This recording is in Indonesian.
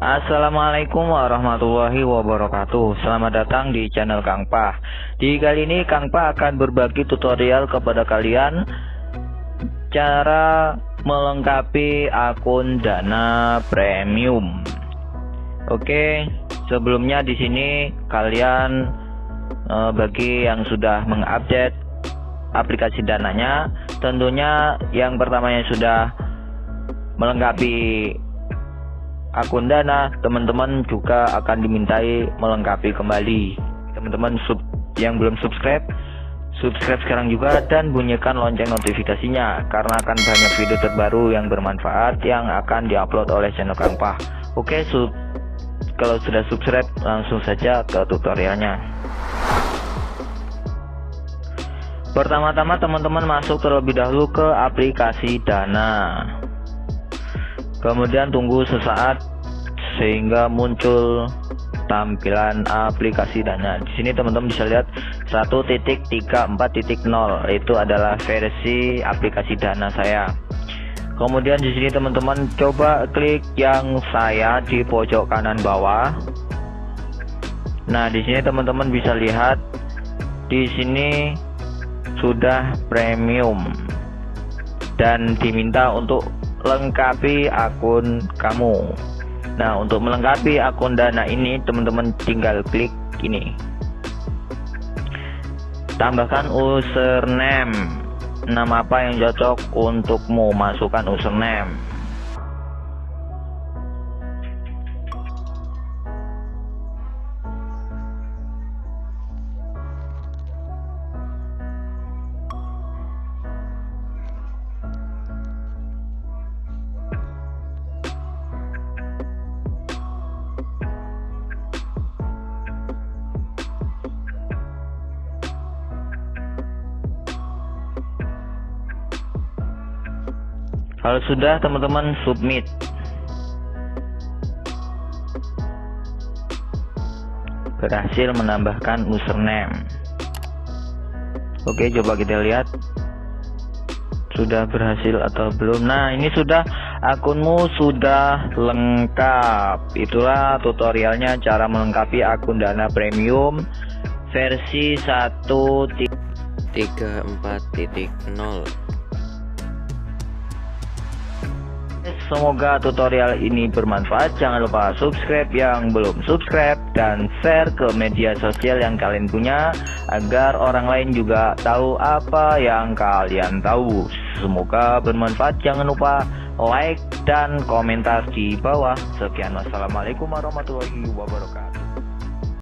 Assalamualaikum warahmatullahi wabarakatuh. Selamat datang di channel Kang Pah. Di kali ini Kang Pah akan berbagi tutorial kepada kalian cara melengkapi akun Dana Premium. Oke, sebelumnya di sini kalian bagi yang sudah mengupdate aplikasi Dananya, tentunya yang pertamanya sudah melengkapi akun Dana, teman-teman juga akan dimintai melengkapi kembali. Teman-teman yang belum subscribe sekarang juga dan bunyikan lonceng notifikasinya, karena akan banyak video terbaru yang bermanfaat yang akan diupload oleh channel Kang Pah. Oke, kalau sudah subscribe langsung saja ke tutorialnya. Pertama-tama teman-teman masuk terlebih dahulu ke aplikasi Dana. Kemudian tunggu sesaat sehingga muncul tampilan aplikasi Dana. Di sini teman-teman bisa lihat 1.34.0 itu adalah versi aplikasi Dana saya. Kemudian di sini teman-teman coba klik yang saya di pojok kanan bawah. Nah, di sini teman-teman bisa lihat di sini sudah premium dan diminta untuk lengkapi akun kamu. Nah, untuk melengkapi akun Dana ini teman-teman tinggal klik ini, tambahkan username, nama apa yang cocok untukmu, masukkan username. Kalau sudah, teman-teman submit. Berhasil menambahkan username. Oke, coba kita lihat sudah berhasil atau belum. Nah, ini sudah, akunmu sudah lengkap. Itulah tutorialnya cara melengkapi akun Dana Premium versi 1.34.0. Semoga tutorial ini bermanfaat. Jangan lupa subscribe yang belum subscribe dan share ke media sosial yang kalian punya agar orang lain juga tahu apa yang kalian tahu. Semoga bermanfaat. Jangan lupa like dan komentar di bawah. Sekian, wassalamualaikum warahmatullahi wabarakatuh.